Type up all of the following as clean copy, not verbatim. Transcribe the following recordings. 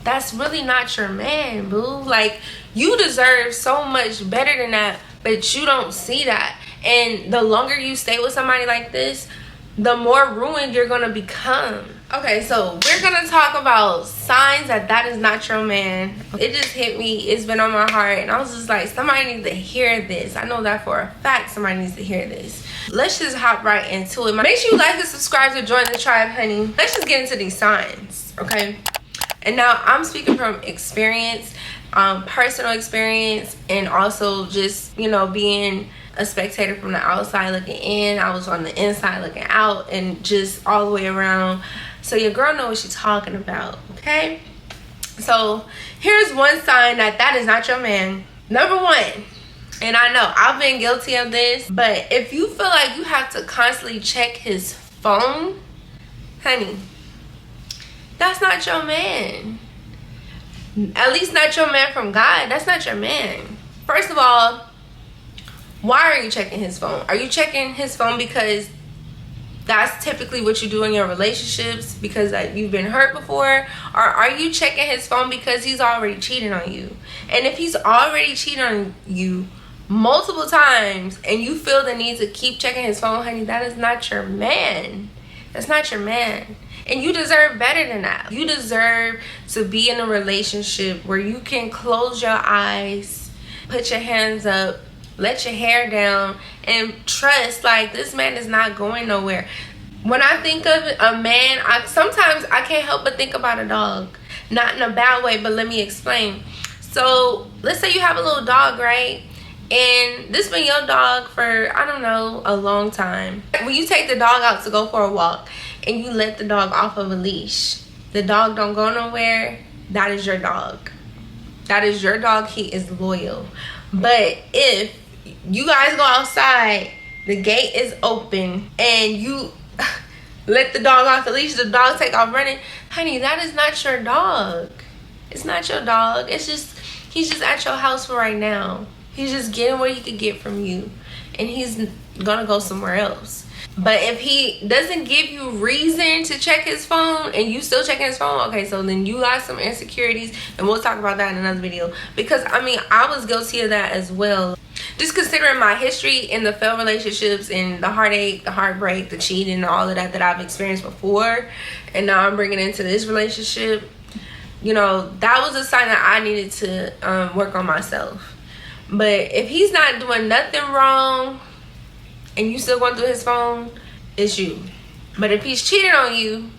that's really not your man, boo. Like, you deserve so much better than that, but you don't see that. And the longer you stay with somebody like this, the more ruined you're gonna become. Okay, so we're gonna talk about signs that that is not your man. It just hit me. It's been on my heart, and I was just like, somebody needs to hear this. I know that for a fact somebody needs to hear this. Let's just hop right into it. Make sure you like and subscribe to join the tribe, honey. Let's just get into these signs, okay? And now I'm speaking from experience, personal experience, and also just, you know, being a spectator from the outside looking in. I was on the inside looking out, and just all the way around. So your girl know what she's talking about, okay? So here's one sign that that is not your man. Number one, and I know I've been guilty of this, but if you feel like you have to constantly check his phone, honey, that's not your man. At least not your man from God. That's not your man. First of all, why are you checking his phone? Are you checking his phone because that's typically what you do in your relationships, because you've been hurt before? Or are you checking his phone because he's already cheating on you? And if he's already cheating on you multiple times and you feel the need to keep checking his phone, honey, that is not your man. That's not your man. And you deserve better than that. You deserve to be in a relationship where you can close your eyes, put your hands up, let your hair down, and trust, like, this man is not going nowhere. When I think of a man, sometimes I can't help but think about a dog. Not in a bad way, but let me explain. So let's say you have a little dog, right? And this been your dog for, I don't know, a long time. When you take the dog out to go for a walk and you let the dog off of a leash, the dog don't go nowhere, that is your dog. That is your dog. He is loyal. But if you guys go outside, the gate is open, and you let the dog off the leash, the dog take off running, honey, that is not your dog. It's not your dog. It's just, he's just at your house for right now. He's just getting what he could get from you, and he's gonna go somewhere else. But if he doesn't give you reason to check his phone and you still checking his phone, okay, so then you got some insecurities, and we'll talk about that in another video. Because I mean, I was guilty of that as well. Just considering my history in the failed relationships and the heartache, the heartbreak, the cheating, and all of that I've experienced before, and now I'm bringing it into this relationship, you know, that was a sign that I needed to work on myself. But if he's not doing nothing wrong and you still going through his phone, it's you. But if he's cheating on you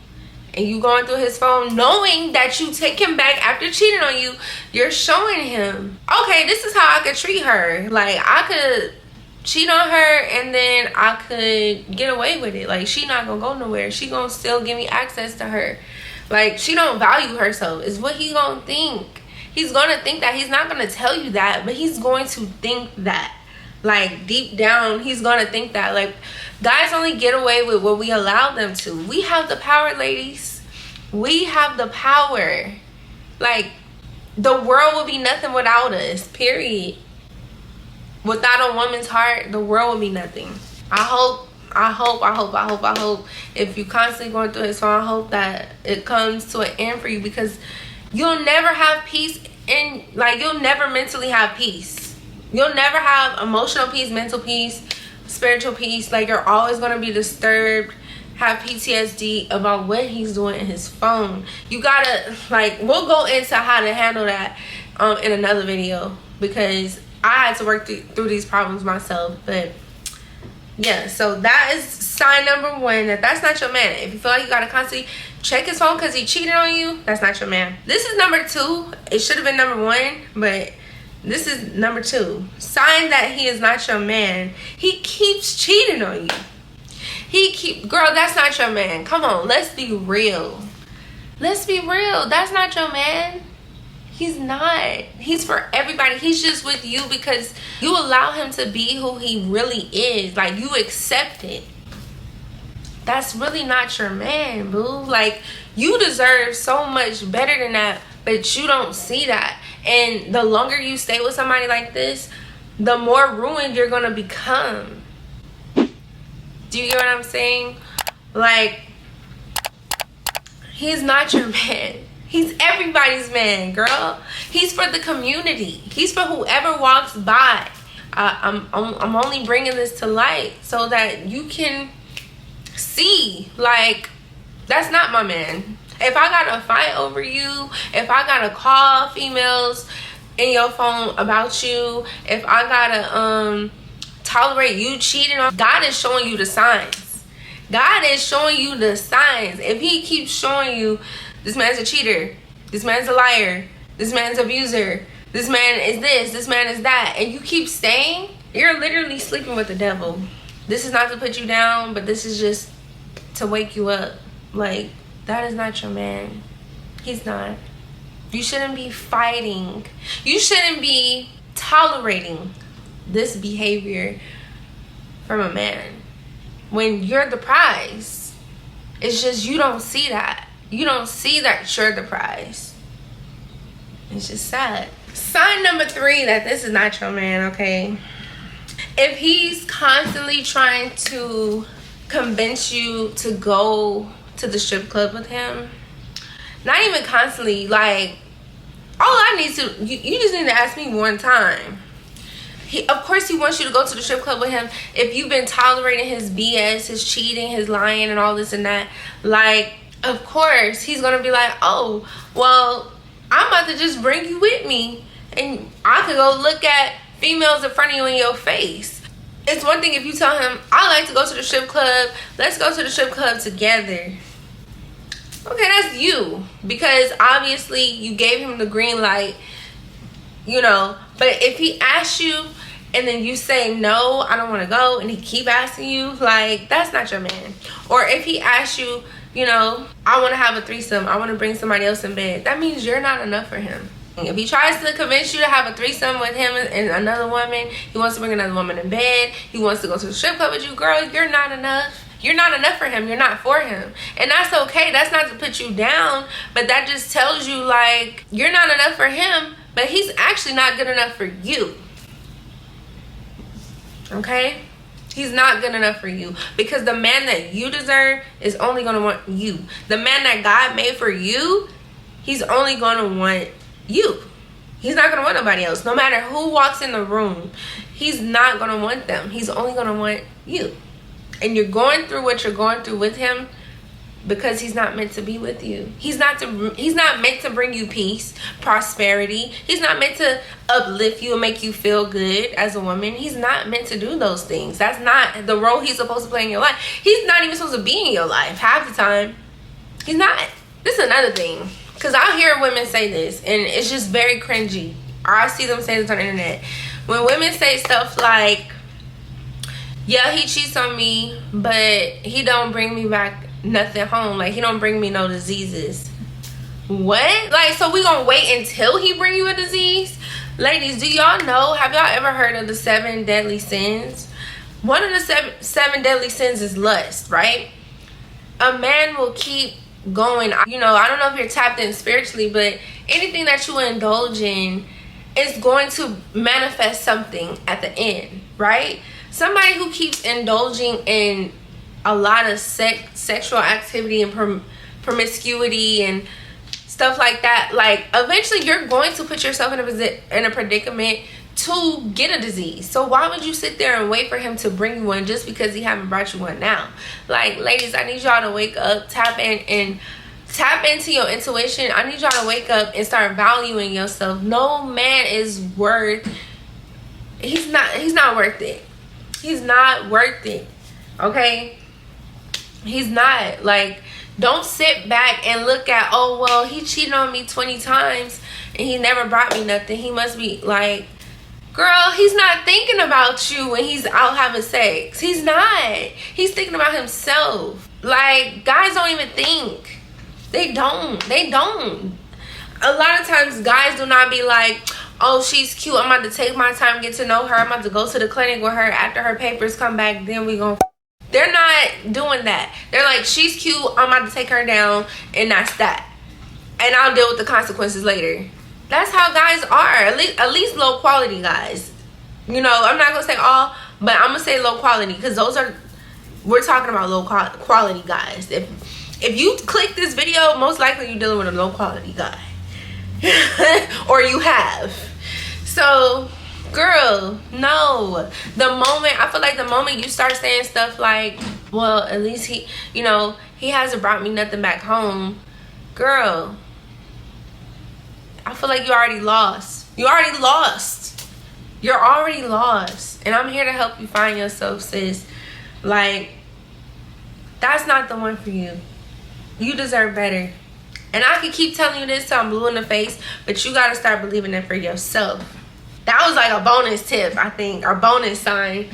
and you going through his phone knowing that you take him back after cheating on you, you're showing him, okay, this is how I could treat her. Like, I could cheat on her and then I could get away with it. Like, she not gonna go nowhere. She gonna still give me access to her. Like, she don't value herself is what he gonna think. He's gonna think that. He's not gonna tell you that, but he's going to think that. Like, deep down, he's gonna think that. Like, guys only get away with what we allow them to. We have the power, ladies. We have the power. Like, the world will be nothing without us, period. Without a woman's heart, the world will be nothing. I hope if you constantly going through his phone, I hope that it comes to an end for you, because you'll never have peace, and like, you'll never mentally have peace. You'll never have emotional peace, mental peace, spiritual peace. Like, you're always going to be disturbed, have PTSD about what he's doing in his phone. You gotta, like, we'll go into how to handle that in another video, because I had to work through these problems myself. But yeah, so that is sign number one, that that's not your man. If you feel like you gotta constantly check his phone because he cheated on you, that's not your man. This is number two. It should have been number one, but this is number two. Sign that he is not your man. He keeps cheating on you. Girl, that's not your man. Come on, let's be real. Let's be real. That's not your man. He's not. He's for everybody. He's just with you because you allow him to be who he really is. Like, you accept it. That's really not your man, boo. Like, you deserve so much better than that, but you don't see that. And the longer you stay with somebody like this, the more ruined you're gonna become. Do you get what I'm saying? Like, he's not your man. He's everybody's man, girl. He's for the community. He's for whoever walks by. I'm only bringing this to light so that you can see, like, that's not my man. If I gotta fight over you, if I gotta call females in your phone about you, if I gotta tolerate you cheating on, God is showing you the signs. God is showing you the signs. If he keeps showing you this man's a cheater, this man's a liar, this man's an abuser, this man is this man is that, and you keep staying, you're literally sleeping with the devil. This is not to put you down, but this is just to wake you up. Like, that is not your man. He's not. You shouldn't be fighting. You shouldn't be tolerating this behavior from a man when you're the prize. It's just you don't see that. You don't see that you're the prize. It's just sad. Sign number 3 that this is not your man, okay? If he's constantly trying to convince you to go to the strip club with him, not even constantly, like, all I need to, you just need to ask me one time. Of course he wants you to go to the strip club with him. If you've been tolerating his BS, his cheating, his lying, and all this and that, like, of course he's gonna be like, oh, well, I'm about to just bring you with me, and I could go look at females in front of you in your face. It's one thing if you tell him, I like to go to the strip club, let's go to the strip club together. Okay, that's you, because obviously you gave him the green light, you know. But if he asks you and then you say, no, I don't want to go, and he keep asking you, like, that's not your man. Or if he asks you, you know, I want to have a threesome, I want to bring somebody else in bed, that means you're not enough for him. If he tries to convince you to have a threesome with him and another woman, he wants to bring another woman in bed, he wants to go to the strip club with you, girl, you're not enough. You're not enough for him. You're not for him. And that's okay. That's not to put you down, but that just tells you, like, you're not enough for him, but he's actually not good enough for you. Okay? He's not good enough for you, because the man that you deserve is only going to want you. The man that God made for you, he's only going to want you. He's not going to want nobody else. No matter who walks in the room, he's not going to want them. He's only going to want you. And you're going through what you're going through with him because he's not meant to be with you. He's not meant to bring you peace, prosperity. He's not meant to uplift you and make you feel good as a woman. He's not meant to do those things. That's not the role he's supposed to play in your life. He's not even supposed to be in your life half the time. He's not. This is another thing, because I hear women say this and it's just very cringy. Or I see them say this on the internet. When women say stuff like, yeah, he cheats on me, but he don't bring me back nothing home. Like, he don't bring me no diseases. What? Like, so we gonna wait until he bring you a disease? Ladies, do y'all know, have y'all ever heard of the 7 deadly sins? One of the seven deadly sins is lust, right? A man will keep going. You know, I don't know if you're tapped in spiritually, but anything that you indulge in is going to manifest something at the end, right? Somebody who keeps indulging in a lot of sexual activity and promiscuity and stuff like that, like, eventually you're going to put yourself in a predicament to get a disease. So why would you sit there and wait for him to bring you one just because he haven't brought you one now? Like, ladies, I need y'all to wake up, tap in, and tap into your intuition. I need y'all to wake up and start valuing yourself. No man is worth, he's not worth it. He's not worth it, okay? He's not. Like, don't sit back and look at, oh, well, he cheated on me 20 times and he never brought me nothing. He must be, like, girl, he's not thinking about you when he's out having sex. He's not. He's thinking about himself. Like, guys don't even think. They don't. A lot of times guys do not be like, oh, she's cute, I'm about to take my time, get to know her, I'm about to go to the clinic with her, after her papers come back, then we gonna. They're not doing that. They're like, she's cute, I'm about to take her down, and that's that, and I'll deal with the consequences later. That's how guys are. At least low quality guys. You know, I'm not gonna say all, but I'm gonna say low quality, because we're talking about low quality guys. If you click this video, most likely you're dealing with a low quality guy. Or you have. So, girl, no. I feel like the moment you start saying stuff like, well, at least he, you know, he hasn't brought me nothing back home. Girl, I feel like you already lost. You already lost. You're already lost. And I'm here to help you find yourself, sis. Like, that's not the one for you. You deserve better. And I can keep telling you this till I'm blue in the face, but you gotta start believing it for yourself. That was like a bonus tip, I think, or bonus sign.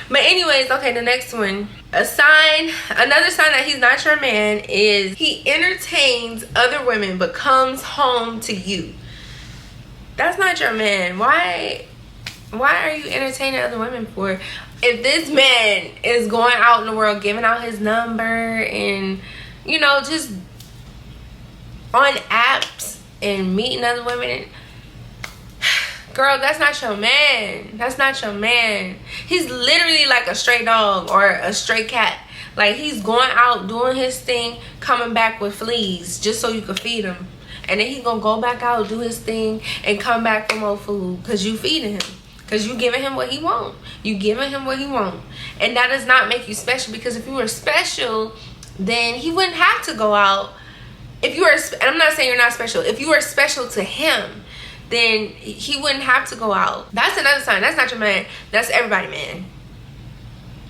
But anyways, okay, the next one. Another sign that he's not your man is he entertains other women but comes home to you. That's not your man. Why are you entertaining other women for? If this man is going out in the world giving out his number and, you know, just on apps and meeting other women, girl, that's not your man. That's not your man. He's literally like a stray dog or a stray cat. Like, he's going out doing his thing, coming back with fleas just so you can feed him. And then he gonna go back out, do his thing, and come back for more food because you feeding him. Because you giving him what he want. You giving him what he want. And that does not make you special, because if you were special, then he wouldn't have to go out. If you were, and I'm not saying you're not special. If you were special to him, then he wouldn't have to go out. That's another sign. That's not your man. That's everybody, man.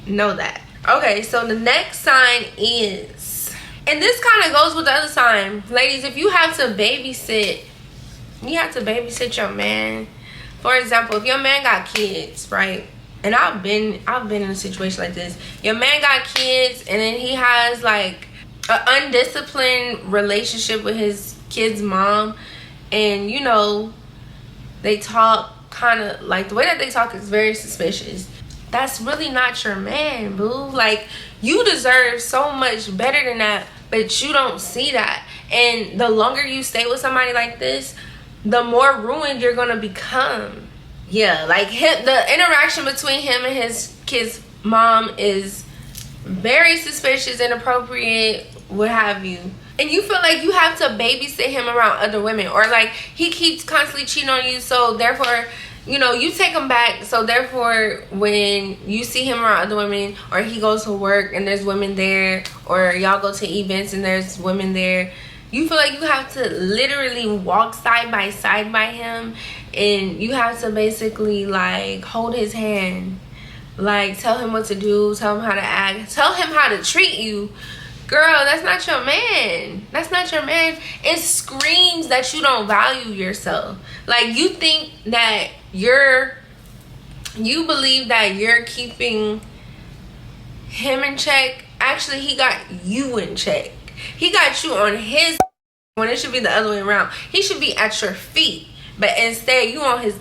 Know that. Okay, so the next sign is, and this kind of goes with the other sign. Ladies, if you have to babysit, you have to babysit your man. For example, if your man got kids, right? And I've been in a situation like this. Your man got kids, and then he has like an undisciplined relationship with his kid's mom, and you know, they talk kind of like, the way that they talk is very suspicious. That's really not your man, boo. Like, you deserve so much better than that, but you don't see that. And the longer you stay with somebody like this, the more ruined you're gonna become. Yeah, like the interaction between him and his kid's mom is very suspicious, inappropriate, what have you. And you feel like you have to babysit him around other women, or like he keeps constantly cheating on you, so therefore, you know, you take him back, so therefore when you see him around other women, or he goes to work and there's women there, or y'all go to events and there's women there, you feel like you have to literally walk side by side by him, and you have to basically like hold his hand, like tell him what to do, tell him how to act, tell him how to treat you. Girl, that's not your man. That's not your man. It screams that you don't value yourself. Like, you think that you believe that you're keeping him in check. Actually, he got you in check. He got you on his, when it should be the other way around. He should be at your feet, but instead you on his.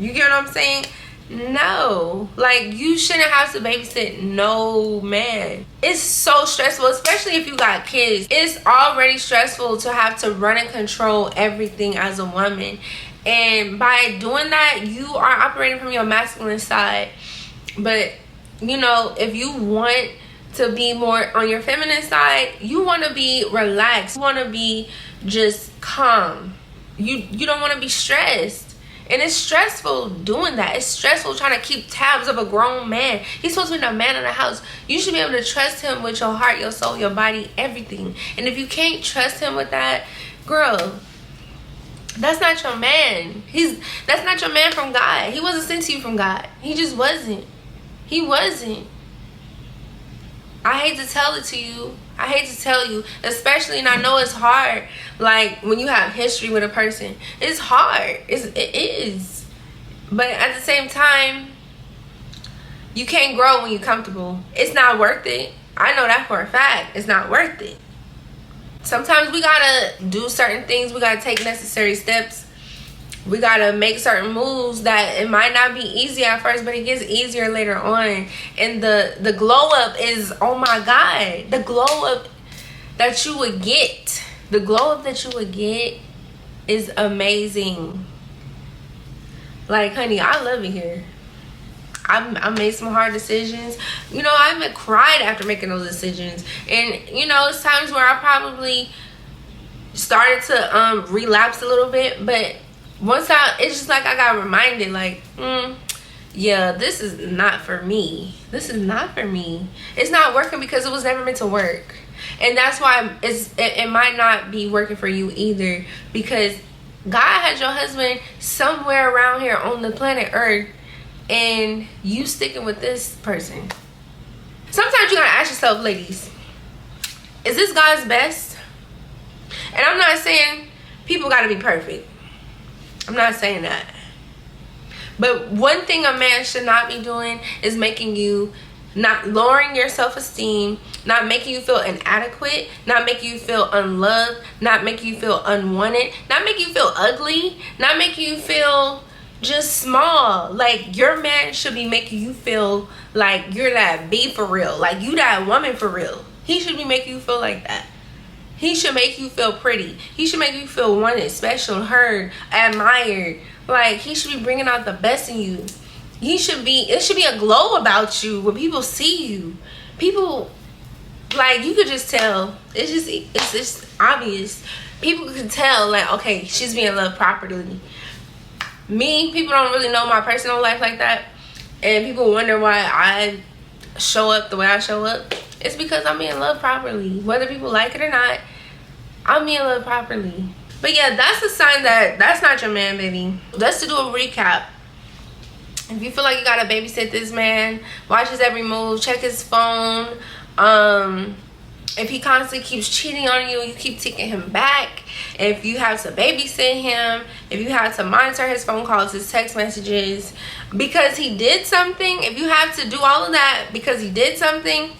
You get what I'm saying? No, like, you shouldn't have to babysit no man. It's so stressful, especially if you got kids. It's already stressful to have to run and control everything as a woman, and by doing that, you are operating from your masculine side. But you know, if you want to be more on your feminine side, you want to be relaxed, you want to be just calm, you don't want to be stressed. And it's stressful doing that. It's stressful trying to keep tabs of a grown man. He's supposed to be the man of the house. You should be able to trust him with your heart, your soul, your body, everything. And if you can't trust him with that, girl, that's not your man. That's not your man from God. He wasn't sent to you from God. He just wasn't. He wasn't. I hate to tell it to you. I hate to tell you, especially, and I know it's hard, like when you have history with a person. It's hard. It is. But at the same time, you can't grow when you're comfortable. It's not worth it. I know that for a fact. It's not worth it. Sometimes we gotta do certain things. We gotta take necessary steps. We gotta make certain moves that it might not be easy at first, but it gets easier later on. And the glow up is, oh my God, the glow up that you would get, the glow up that you would get is amazing. Like, honey, I love it here. I made some hard decisions. You know, I cried after making those decisions. And, you know, it's times where I probably started to relapse a little bit. But it's just like I got reminded, like, yeah, this is not for me. This is not for me. It's not working because it was never meant to work. And that's why it might not be working for you either, because God has your husband somewhere around here on the planet Earth, and you sticking with this person. Sometimes you gotta ask yourself, ladies, is this God's best? And I'm not saying people gotta be perfect. I'm not saying that. But one thing a man should not be doing is not lowering your self-esteem, not making you feel inadequate, not making you feel unloved, not making you feel unwanted, not making you feel ugly, not making you feel just small. Like, your man should be making you feel like you're that B for real, like you that woman for real. He should be making you feel like that. He should make you feel pretty. He should make you feel wanted, special, heard, admired. Like, he should be bringing out the best in you. It should be a glow about you when people see you. People, like, you could just tell. It's just obvious. People can tell, like, okay, she's being loved properly. Me, people don't really know my personal life like that, and people wonder why I show up the way I show up. It's because I'm being loved properly. Whether people like it or not, I'm being loved properly. But yeah, that's a sign that that's not your man, baby. Let's do a recap. If you feel like you gotta babysit this man, watch his every move, check his phone. If he constantly keeps cheating on you, you keep taking him back. If you have to babysit him, if you have to monitor his phone calls, his text messages, because he did something, if you have to do all of that because he did something,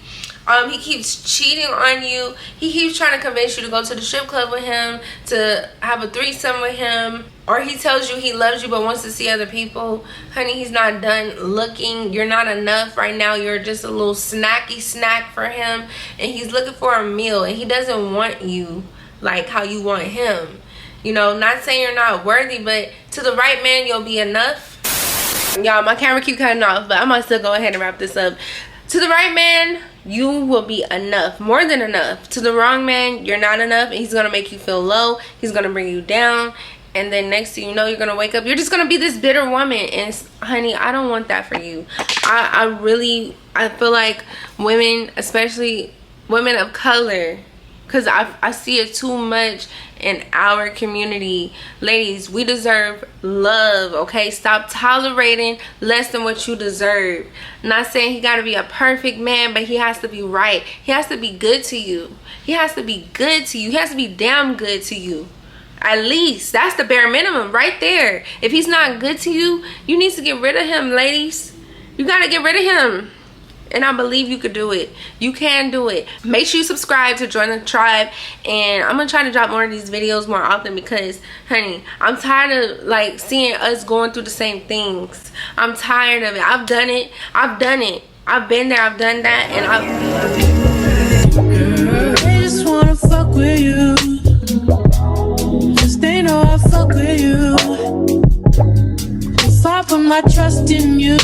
he keeps cheating on you, he keeps trying to convince you to go to the strip club with him, to have a threesome with him, or he tells you he loves you but wants to see other people, honey, he's not done looking. You're not enough right now. You're just a little snacky snack for him, and he's looking for a meal, and he doesn't want you like how you want him. You know, not saying you're not worthy, but to the right man, you'll be enough. Y'all, my camera keep cutting off, but I'm gonna still go ahead and wrap this up. To the right man, you will be enough, more than enough. To the wrong man, you're not enough, and he's gonna make you feel low. He's gonna bring you down, and then next thing you know, you're gonna wake up, you're just gonna be this bitter woman. And honey, I don't want that for you. I feel like women, especially women of color, because I see it too much in our community. Ladies, we deserve love, okay? Stop tolerating less than what you deserve. Not saying he got to be a perfect man, but he has to be right. He has to be good to you. He has to be good to you. He has to be damn good to you. At least that's the bare minimum right there. If he's not good to you, you need to get rid of him, ladies. You got to get rid of him. And I believe you could do it. You can do it. Make sure you subscribe to join the tribe. And I'm going to try to drop more of these videos more often because, honey, I'm tired of, like, seeing us going through the same things. I'm tired of it. I've done it. I've done it. I've been there. I've done that. And I just want to fuck with you. Just they know I fuck with you. If I put my trust in you,